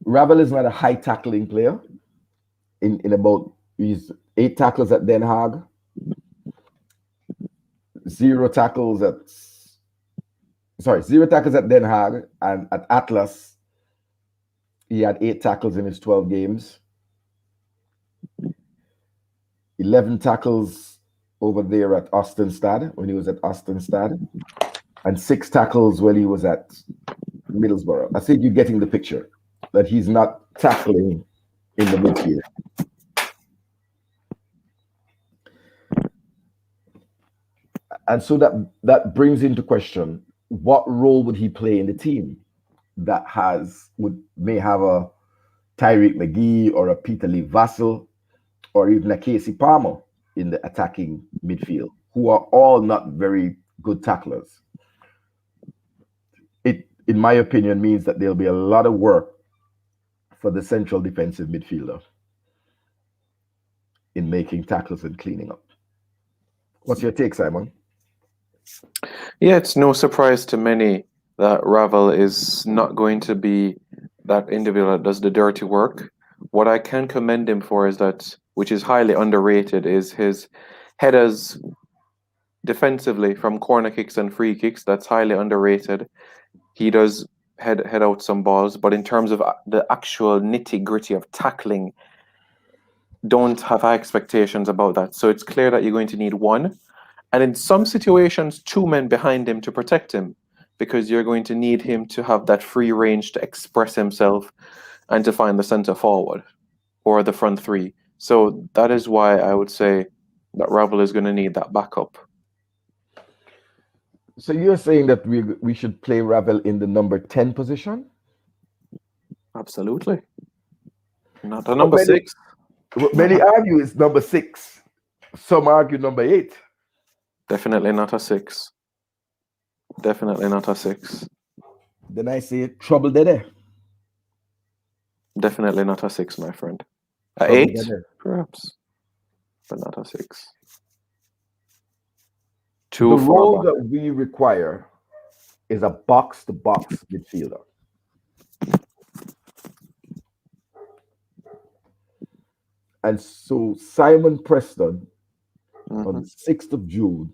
Ravel is not a high tackling player. He's 8 tackles at Den Haag, 0 tackles at Den Haag, and at Atlas he had 8 tackles in his 12 games, 11 tackles over there at Ostenstad when he was at Ostenstad, and 6 tackles when he was at Middlesbrough. I think you're getting the picture that he's not tackling in the midfield. And so that brings into question, what role would he play in the team that may have a Tyreek McGee or a Peter Lee Vassell or even a Casey Palmer in the attacking midfield, who are all not very good tacklers. It, in my opinion, means that there'll be a lot of work for the central defensive midfielder in making tackles and cleaning up. What's your take, Simon? Yeah, it's no surprise to many that Ravel is not going to be that individual that does the dirty work. What I can commend him for is that, which is highly underrated, is his headers defensively from corner kicks and free kicks. That's highly underrated. He does head out some balls, but in terms of the actual nitty-gritty of tackling, don't have high expectations about that. So it's clear that you're going to need one, and in some situations, 2 men behind him to protect him, because you're going to need him to have that free range to express himself and to find the center forward or the front 3. So that is why I would say that Ravel is going to need that backup. So you're saying that we should play Ravel in the number 10 position? Absolutely. Not the number 6. Many argue it's number 6. Some argue number 8. Definitely not a 6. Definitely not a 6. Then I say trouble there. Definitely not a 6, my friend. A 8, perhaps, but not a 6. The role that we require is a box-to-box midfielder. And so Simon Preston, on the 6th of June,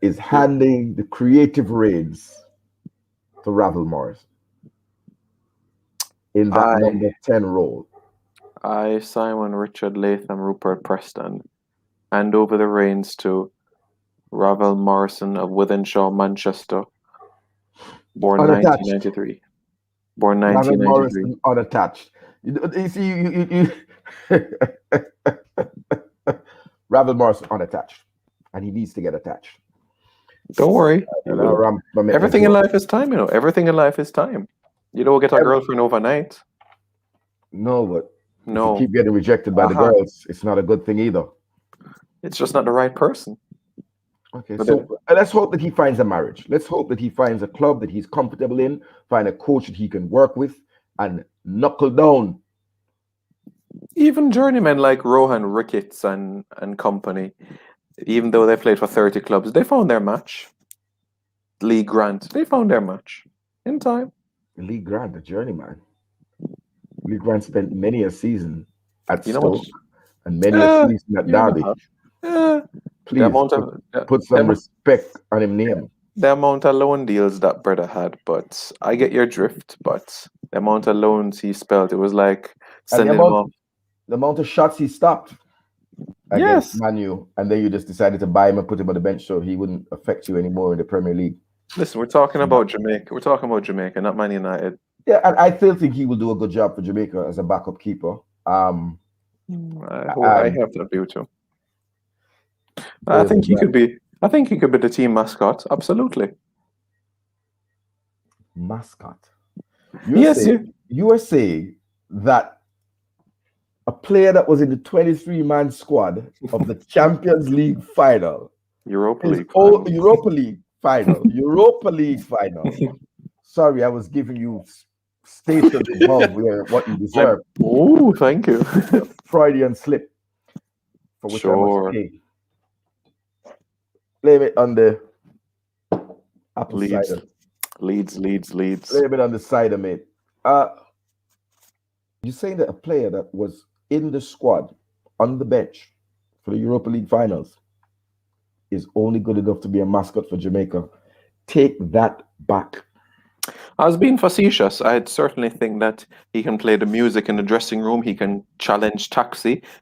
is handing the creative reins to Ravel Morrison in that number 10 role. I, Simon Richard Latham Rupert Preston, hand over the reins to Ravel Morrison of Withenshaw, Manchester, born Unattached. 1993. Born Ravel 1993. Morrison unattached. You see, Ravel Morrison unattached, and he needs to get attached. Don't worry. Everything in life is time, Everything in life is time. You don't get a girlfriend overnight. No, but no. If you keep getting rejected by the girls, it's not a good thing either. It's just not the right person. Okay, so let's hope that he finds a marriage. Let's hope that he finds a club that he's comfortable in, find a coach that he can work with, and knuckle down Even journeymen like Rohan Ricketts and company, even though they played for 30 clubs, they found their match. Lee Grant, they found their match in time. Lee Grant, the journeyman. Lee Grant spent many a season at You know what? Stoke and many a Uh, season at year and a Derby. half. Uh, the Please amount of put some respect on him name. the amount of loan deals that brother had, but I get your drift. But the amount of loans he spelled, it was like And sending him off. the amount of shots he stopped against Yes. Manu, and then you just decided to buy him and put him on the bench so he wouldn't affect you anymore in the Premier League. Listen, we're talking about Jamaica. We're talking about Jamaica, not Man United. Yeah, and I still think he will do a good job for Jamaica as a backup keeper. I have that view too. I there's think he that could be. I think he could be the team mascot. Absolutely. mascot. Yes. You are saying that a player that was in the 23-man squad of the Champions League final, Europa League. Final. Europa League final, Europa League final. Sorry, I was giving you status above where what you deserve. Oh, thank you. Freudian slip, for which I must Sure. pay. Blame it on the apple Leeds. cider. Leeds. Blame it on the cider, mate. You're saying that a player that was in the squad on the bench for the Europa League finals is only good enough to be a mascot for Jamaica. Take that back. I was being facetious. I certainly think that he can play the music in the dressing room. He can challenge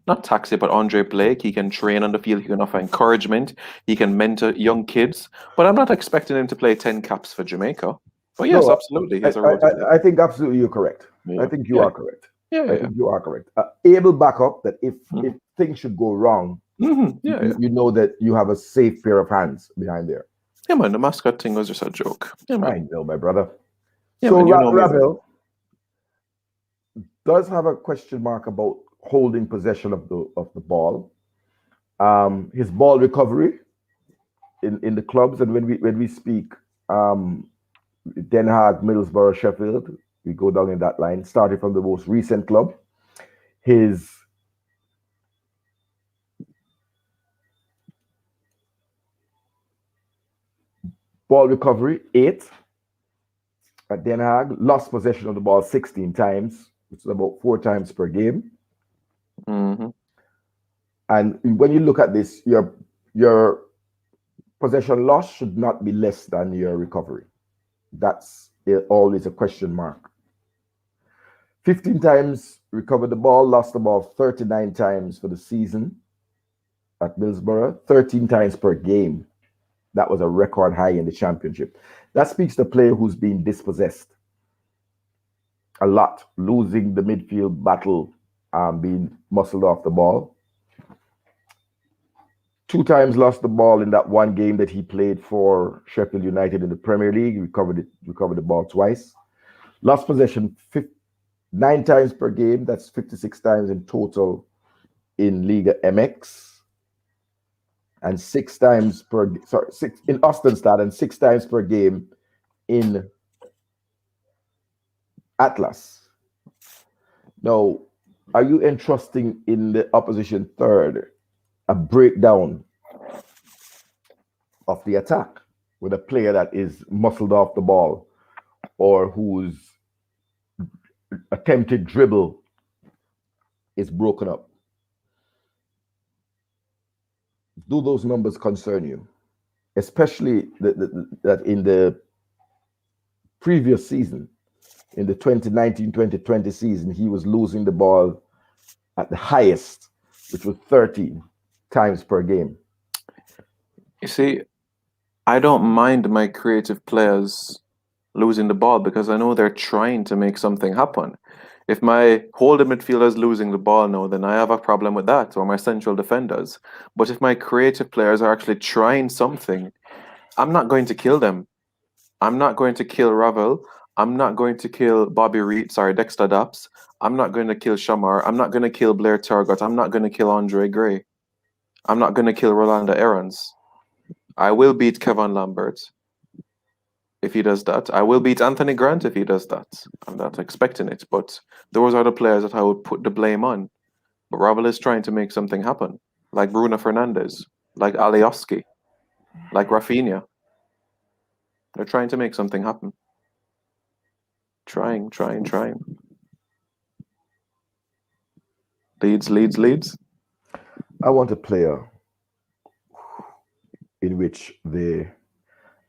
not Taxi, but Andre Blake. He can train on the field. He can offer encouragement. He can mentor young kids. But I'm not expecting him to play 10 caps for Jamaica. But yes, No, absolutely. He has a role to play. I think absolutely you're correct. Yeah. I think you are correct. Yeah. I think you are correct. Able backup that if things should go wrong, you know that you have a safe pair of hands behind there. Yeah, man. The mascot thing was just a joke. Yeah, man. I know, my brother. Yeah, so man, Ravel does have a question mark about holding possession of the ball. His ball recovery in the clubs, and when we speak Den Haag, Middlesbrough, Sheffield, we go down in that line, starting from the most recent club. His ball recovery, 8 at Den Haag, lost possession of the ball 16 times, which is about 4 times per game. Mm-hmm. And when you look at this, your possession loss should not be less than your recovery. That's always a question mark. 15 times recovered the ball, lost the ball 39 times for the season at Middlesbrough, 13 times per game. That was a record high in the championship. That speaks to a player who's been dispossessed a lot, losing the midfield battle, being muscled off the ball. 2 times lost the ball in that one game that he played for Sheffield United in the Premier League. He recovered the ball twice. Lost possession 9 times per game. That's 56 times in total in Liga MX. And 6 times in Ostenstad, and 6 times per game in Atlas. Now, are you entrusting in the opposition third a breakdown of the attack with a player that is muscled off the ball or whose attempted dribble is broken up? Do those numbers concern you? Especially that in the previous season, in the 2019-2020 season, he was losing the ball at the highest, which was 13 times per game. You see, I don't mind my creative players losing the ball because I know they're trying to make something happen. If my holding midfielder is losing the ball now, then I have a problem with that, or my central defenders. But if my creative players are actually trying something, I'm not going to kill them. I'm not going to kill Ravel. I'm not going to kill Dexter Daps. I'm not going to kill Shamar. I'm not going to kill Blair Turgott. I'm not going to kill Andre Gray. I'm not going to kill Rolanda Aarons. I will beat Kevin Lambert if he does that. I will beat Anthony Grant if he does that. I'm not expecting it, but those are the players that I would put the blame on. But Ravel is trying to make something happen, like Bruno Fernandes, like Alioski, like Rafinha. They're trying to make something happen. Trying. Leads. I want a player in which the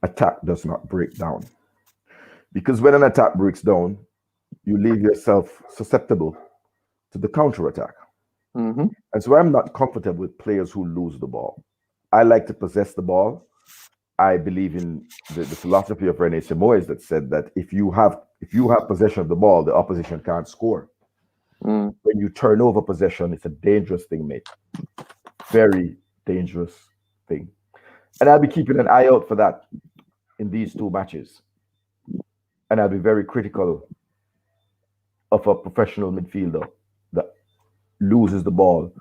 attack does not break down. Because when an attack breaks down, you leave yourself susceptible to the counter attack. Mm-hmm. And so I'm not comfortable with players who lose the ball. I like to possess the ball. I believe in the philosophy of Rene Simoes that said that if you have possession of the ball, the opposition can't score. Mm. When you turn over possession, it's a dangerous thing, mate. Very dangerous thing. And I'll be keeping an eye out for that in these two matches. And I'll be very critical of a professional midfielder that loses the ball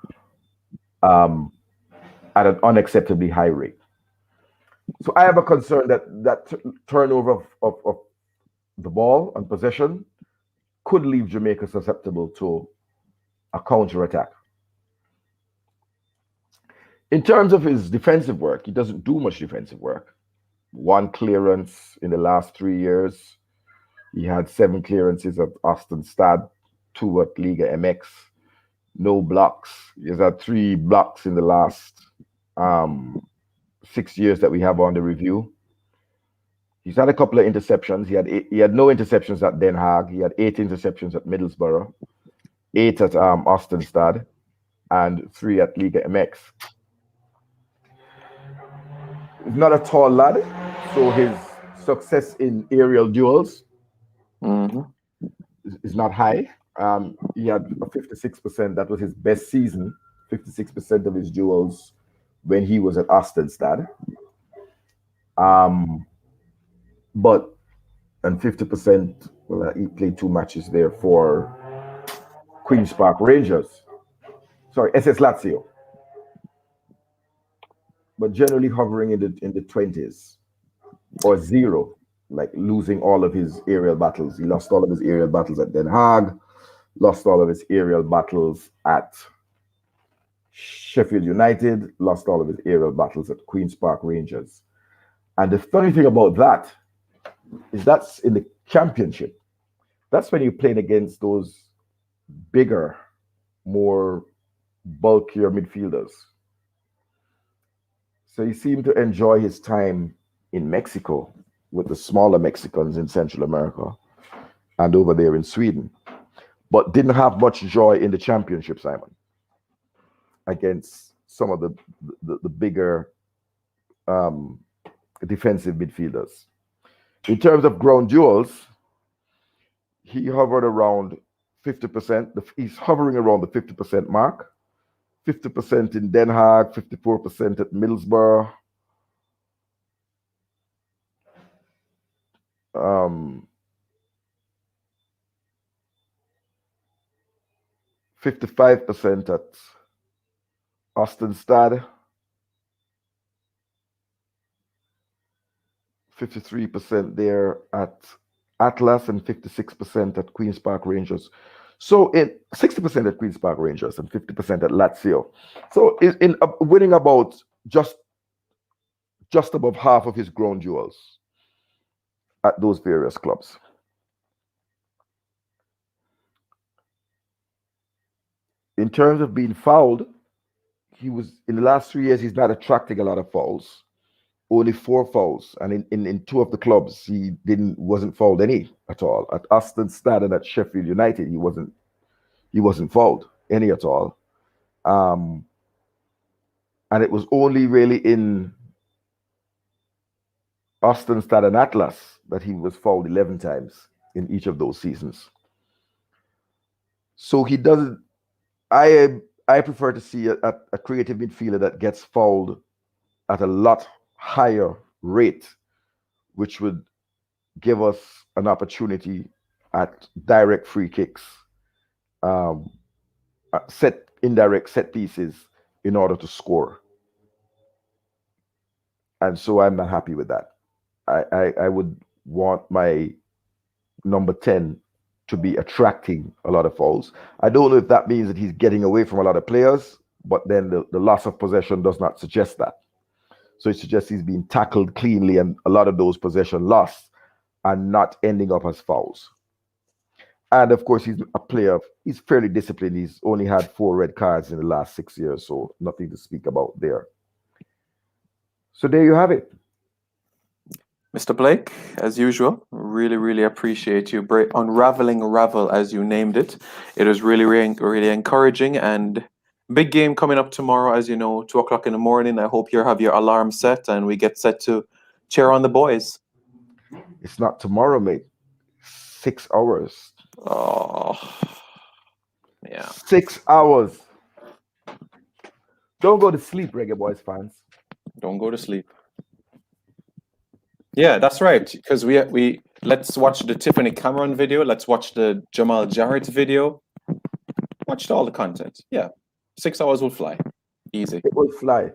at an unacceptably high rate. So I have a concern that turnover of the ball and possession could leave Jamaica susceptible to a counter attack. In terms of his defensive work, he doesn't do much defensive work. One clearance in the last 3 years. He had 7 clearances at Austin Stad, 2 at Liga MX. No blocks. He's had 3 blocks in the last 6 years that we have on the review. He's had a couple of interceptions. He had no interceptions at Den Haag. He had 8 interceptions at Middlesbrough, 8 at Austin Stad, and 3 at Liga MX. He's not a tall lad, so his success in aerial duels is not high. He had a 56%. That was his best season. 56% of his duels when he was at Austin Stad. But and 50%. Well, he played 2 matches there for Queens Park Rangers. Sorry, SS Lazio. But generally hovering in the 20s or 0, like losing all of his aerial battles. He lost all of his aerial battles at Den Haag, lost all of his aerial battles at Sheffield United, lost all of his aerial battles at Queens Park Rangers. And the funny thing about that is that's in the championship. That's when you're playing against those bigger, more bulkier midfielders. So he seemed to enjoy his time in Mexico with the smaller Mexicans in Central America and over there in Sweden, but didn't have much joy in the championship, Simon, against some of the bigger defensive midfielders. In terms of ground duels, he hovered around 50%. He's hovering around the 50% mark. 50% in Den Haag, 54% at Middlesbrough. 55% at Austin Stad. 53% there at Atlas and 56% at Queens Park Rangers. So in 60% at Queens Park Rangers and 50% at Lazio. So in winning about just above half of his ground duels at those various clubs. In terms of being fouled, he was in the last 3 years, he's not attracting a lot of fouls. Only 4 fouls, and in 2 of the clubs he wasn't fouled any at all. At Austin Stad and at Sheffield United, he wasn't fouled any at all. And it was only really in Austin Stad and Atlas that he was fouled 11 times in each of those seasons. So he doesn't. I prefer to see a creative midfielder that gets fouled at a lot higher rate, which would give us an opportunity at direct free kicks, indirect set pieces in order to score. And so I'm not happy with that. I would want my number 10 to be attracting a lot of fouls. I don't know if that means that he's getting away from a lot of players, but then the loss of possession does not suggest that. So it suggests he's being tackled cleanly, and a lot of those possession lost are not ending up as fouls. And of course, he's a player, he's fairly disciplined. He's only had 4 red cards in the last 6 years, so nothing to speak about there. So there you have it. Mr. Blake, as usual, really, really appreciate you unraveling Ravel as you named it. It was really, really, really encouraging, and big game coming up tomorrow, as you know, 2:00 in the morning. I hope you have your alarm set and we get set to cheer on the boys. It's not tomorrow, mate. 6 hours. Oh, yeah. 6 hours. Don't go to sleep, Reggae Boys fans. Don't go to sleep. Yeah, that's right. Because we let's watch the Tiffany Cameron video. Let's watch the Jamal Jarrett video. Watched all the content. Yeah, 6 hours will fly. Easy. It will fly.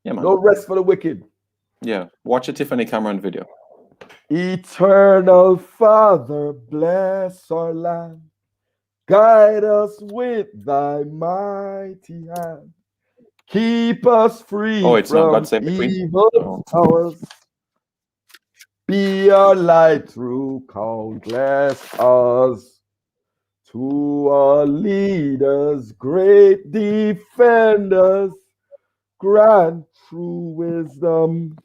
Yeah, man. No rest for the wicked. Yeah, watch a Tiffany Cameron video. Eternal Father, bless our land. Guide us with thy mighty hand. Keep us free Oh, it's not from God Save the Queen? evil powers. Be our light through countless hours. To our leaders, great defenders, grant true wisdom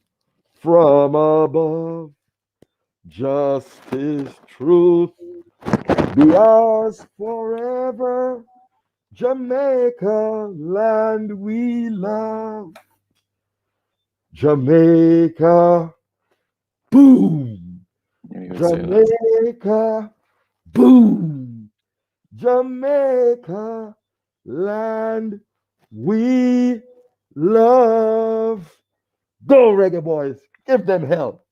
from above. Justice, truth, be ours forever. Jamaica, land we love. Jamaica, boom. Jamaica, boom. Jamaica, land we love. Go, Reggae Boys. Give them hell.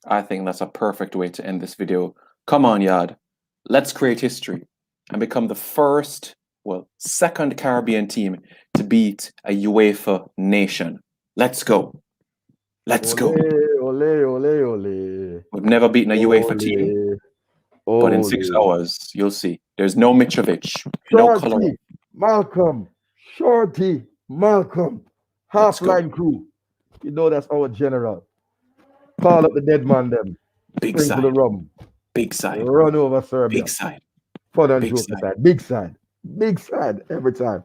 I think that's a perfect way to end this video. Come on, Yad. Let's create history and become the second Caribbean team to beat a UEFA nation. Let's go. Let's go. Ole, ole, ole. We've never beaten a UEFA team, but in 6 hours, you'll see. There's no Mitrovic, no color. Malcolm, Shorty, Malcolm, half-line crew. You know that's our general. Call up the dead man them. Big Sprinkle side. the rum. Big side. Run over Serbia. Big side. Fun and Big joke side. aside. Big side. Big side every time.